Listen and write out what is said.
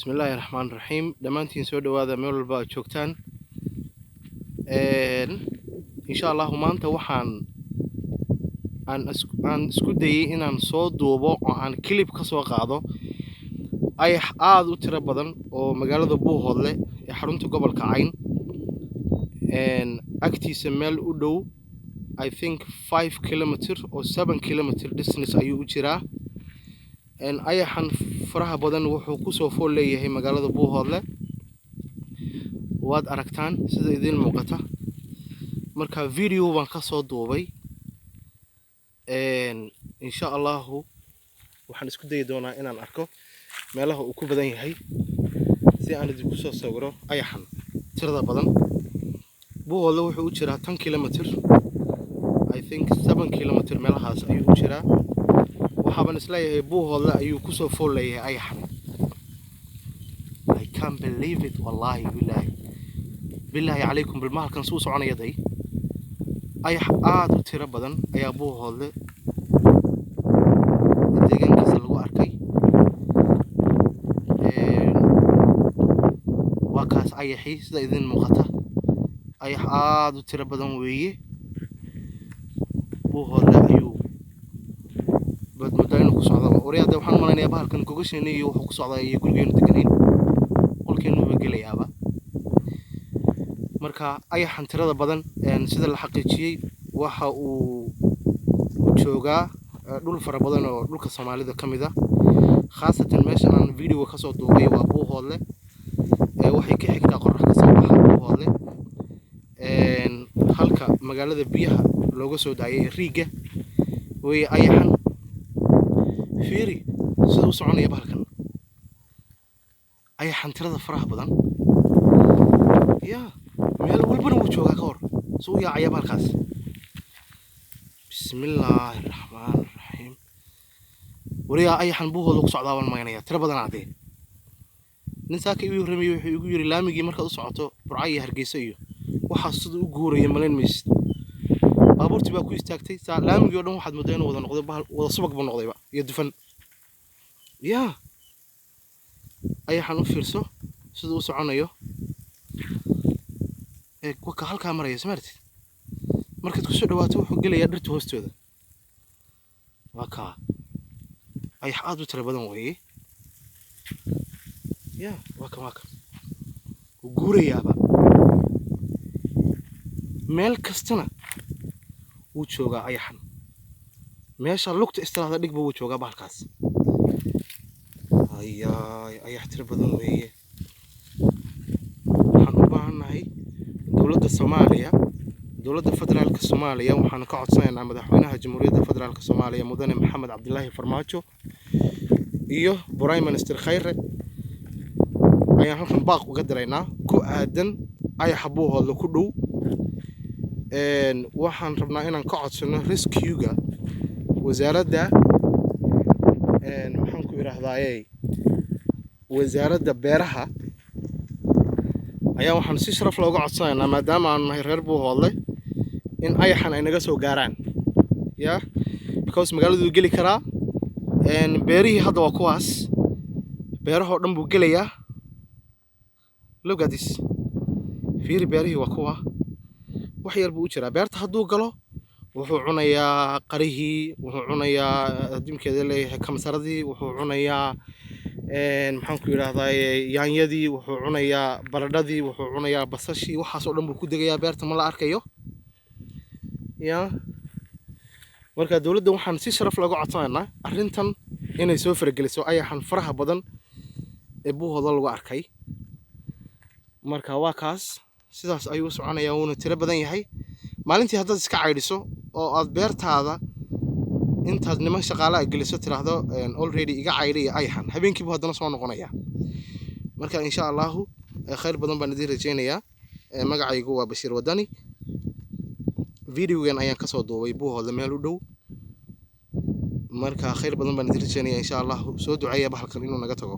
Bismillahirrahmanirrahiim. Dhammaantiin soo dhawaada meel walba aad joogtaan. Insha Allah maanta waxaan isku dayay inaan soo duubo oo aan clip ka soo qaado ayax aad u tiro badan oo magaalada Buuhoodle ee xarunta gobolka Cayn agtiisa meel u dhow I think 5 kilometer or 7 kilometer distance ayuu u jiraa. ayaxan faraha badan wuxuu ku soo fool leeyahay magaalada Buuhoodle waad aragtaan sida idin muuqata marka video baan ka soo duubay insha Allah waxaan isku dayi doonaa inaan arko meelaha uu ku badan yahay si aan idinku soo sawiro ayaxan tirada badan. Buuhoodle wuxuu u jiraa 10 kilometer I think 7 kilometer meelahaas ayuu u jiraa. waxaan isleeyahay Buuhoodle ayuu ku soo fool leeyahay ayaxan. I can't believe it wallahi billahi alaykum bilmahalkan soo soconayaday ayax aad u tiro badan ayaa Buuhoodle deegaankiisa lagu arkay. waa kaas ayaxii sida idin muuqata ayax aad u tiro badan weeye. Buuhoodle ayuu بدمدين كسعة ورياضة وحنا ما نبغى كن كوجش إني وحكسعة يقول جينا تكلين قل كأنه بقول يا أبا مركا أي حنتر هذا بدن سيد الحقيقي وح وشوجا دول فرا بدن ودول كسمالي ذا كم ذا خاصة ماشي أنا فيديو خاصة دوبي وأبوه هذا وحكي حكي أقرأ كسبح أبوه هذا هلك مجال ذا بيها لوجو سوداء ريجة وهي أي حن فيري سو سعوني بهالكن أي حنترة فرح بدن يا ميل والبنو وجوها كور سو يا عيب هالكاس. بسم الله الرحمن الرحيم. وريا أي حنبوه لوك صعدا والماينية ترى بدن عادي نساك يورمي يقول لامي مركز صعته برعية هرجيسية وحصد وجوري ملين ميست baabuurtii baa ku istaagtay laamigii oo dhan waxaad moodeen wada noqday wada subag buu noqday iyo dufan ayaxan u fiirso sida uu soconayo waka halka maraya smarti markaad ku soo dhawaato wuxuu gelayaa dhirta hoostooda waka ayax aad u tiro badan weeye waka u guurayaaba meel kastana wuu joogaa ayaxan meesha lugta istiraada dhig buu joogaa bahalkaas ayax tiro badan weeye. waxaan u baahanahay dowladda Soomaaliya dowladda federaalka Soomaaliya waxaan ka codsanaynaa madaxweynaha jamhuuriyadda federaalka Soomaaliya mudane Maxamed Cabdullaahi Farmaajo iyo Prime Minister Khayre ayaan halkan baaq uga diraynaa ku aadan ayax Buuhoodle ku dhow. waxaan rabnaa inaan ka codsano rescue-ga wasaaradda maxaan ku iraahdaayay wasaaradda beeraha ayaa waxaan si sharaf looga codsanaynaa maadaama aan nahay reer Buuhoodle in ayaxan ay naga soo gaaraan because magaaladu geli karaa beerihii hadda waa kuwaas beeraha oo dhan buu gelayaa. look at this fiiri beerihii waa kuwa wax yar buu u jiraa beerta hadduu galo wuxuu cunayaa qarihii wuxuu cunayaa dimkeeda leeyahay kamsaradii wuxuu cunayaa maxaan ku yiraahdaa yaanyadii wuxuu cunayaa baradhadii wuxuu cunayaa basashii waxaas oo dhan buu ku degayaa beerta ma la arkayo marka dawladda waxaan si sharaf looga codsanaynaa arrintan inay soo farageliso ayaxan faraha badan ee Buuhoodle lagu arkay. marka waa kaas sidaas ayuu soconayaa wuuna tiro badan yahay. maalintii haddaad iska caydhiso oo aad beertaada intaad niman shaqaalaha geliso tiraahdo already iga caydhiya ayaxan habeenkiiba haddana soo noqonaya. marka insha Allah khayr badan baan idin rajaynayaa. magacaygu waa Bashiir Wadani. videogan ayaan ka soo duubay Buuhoodle meel u dhow. marka khayr badan baan idin rajaynayaa insha Allah soo duceeya bahalkan inuu naga tago.